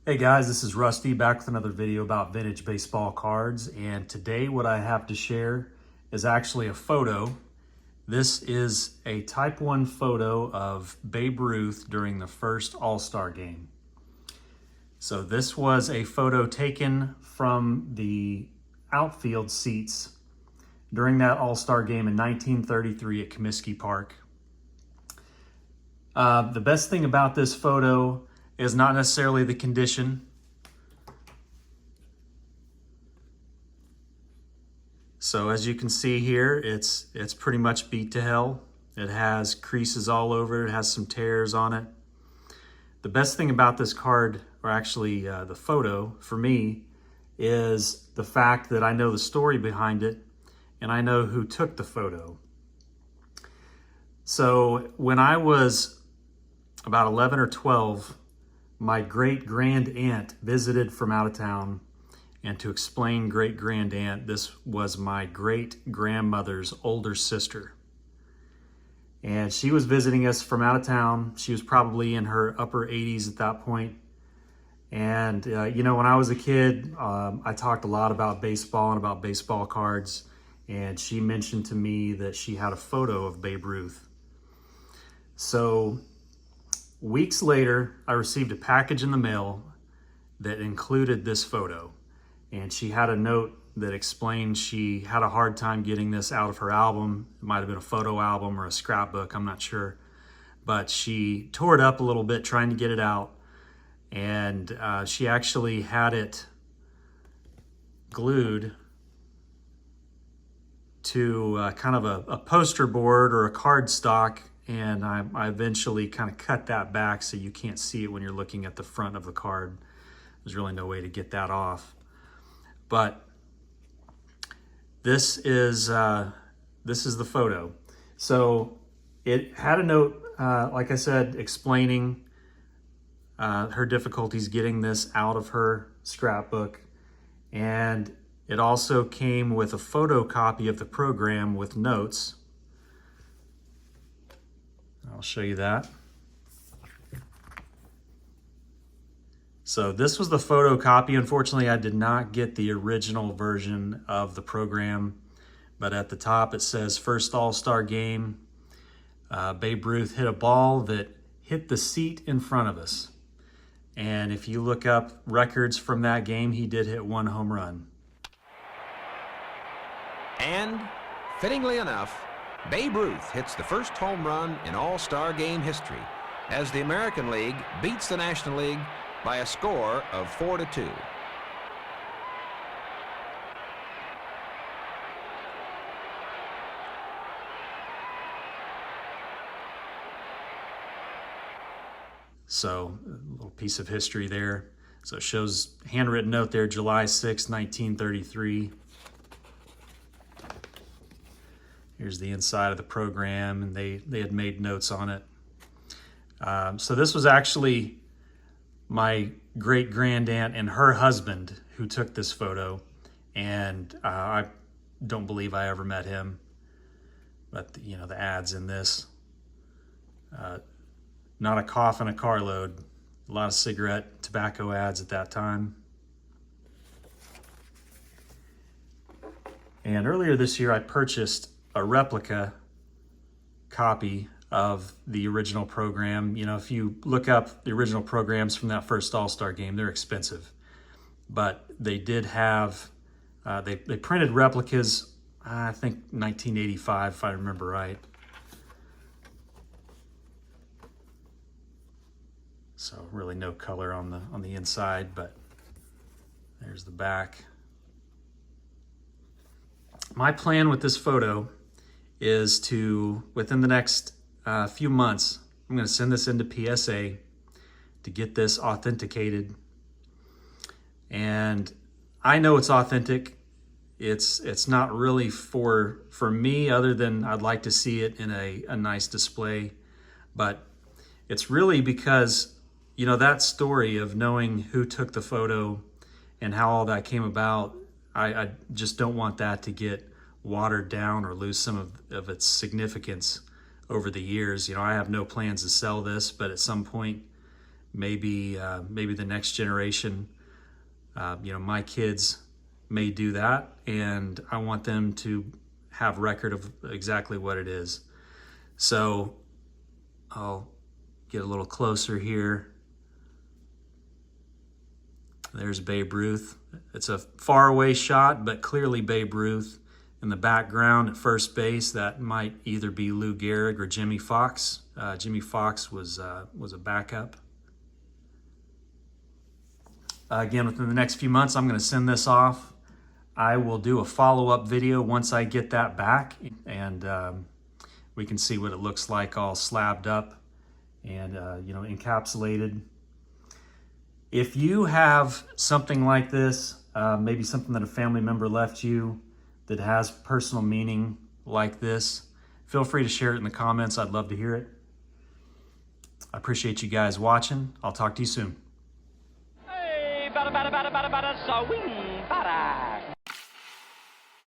Hey guys, this is Rusty back with another video about vintage baseball cards, and today what I have to share is actually a photo. This is a Type 1 photo of Babe Ruth during the first All-Star game. So this was a photo taken from the outfield seats during that All-Star game in 1933 at Comisky Park. The best thing about this photo is not necessarily the condition. So as you can see here, it's pretty much beat to hell. It has creases all over it, has some tears on it. The best thing about this card, or actually the photo for me, is the fact that I know the story behind it and I know who took the photo. So when I was about 11 or 12, my great-grand aunt visited from out of town, and to explain great-grand aunt, this was my great-grandmother's older sister. And she was visiting us from out of town. She was probably in her upper 80s at that point. And, you know, when I was a kid, I talked a lot about baseball and about baseball cards, and she mentioned to me that she had a photo of Babe Ruth. So weeks later, I received a package in the mail that included this photo. And she had a note that explained she had a hard time getting this out of her album. It might have been a photo album or a scrapbook, I'm not sure. But she tore it up a little bit trying to get it out. And she actually had it glued to kind of a poster board or a card stock. And I eventually kind of cut that back so you can't see it when you're looking at the front of the card. There's really no way to get that off. But this is the photo. So it had a note, like I said, explaining her difficulties getting this out of her scrapbook. And it also came with a photocopy of the program with notes. I'll show you that. So this was the photocopy. Unfortunately, I did not get the original version of the program, but at the top it says first All-Star game. Babe Ruth hit a ball that hit the seat in front of us. And if you look up records from that game, he did hit one home run. And fittingly enough, Babe Ruth hits the first home run in All-Star game history as the American League beats the National League by a score of 4-2. So a little piece of history there. So it shows handwritten note there, July 6, 1933. Here's the inside of the program, and they had made notes on it. So this was actually my great-grandaunt and her husband who took this photo, and I don't believe I ever met him, but you know, the ads in this, not a cough and a carload, a lot of cigarette, tobacco ads at that time. And earlier this year I purchased a replica copy of the original program. You know, if you look up the original programs from that first All-Star game, they're expensive. But they did have, they printed replicas, I think 1985, if I remember right. So really no color on the inside, but there's the back. My plan with this photo is to, within the next few months, I'm going to send this into PSA to get this authenticated. And I know it's authentic. It's not really for me, other than I'd like to see it in a nice display. But it's really because, you know, that story of knowing who took the photo and how all that came about, I just don't want that to get watered down or lose some of its significance over the years. You know, I have no plans to sell this, but at some point maybe the next generation, my kids may do that, and I want them to have record of exactly what it is. So I'll get a little closer here. There's Babe Ruth. It's a faraway shot, but clearly Babe Ruth. In the background at first base, that might either be Lou Gehrig or Jimmy Fox. Jimmy Fox was a backup. Again, within the next few months, I'm going to send this off. I will do a follow-up video once I get that back, and we can see what it looks like all slabbed up and encapsulated. If you have something like this, maybe something that a family member left you that has personal meaning like this, feel free to share it in the comments. I'd love to hear it. I appreciate you guys watching. I'll talk to you soon. Hey, bada, bada, bada, bada, bada, so wing, bada.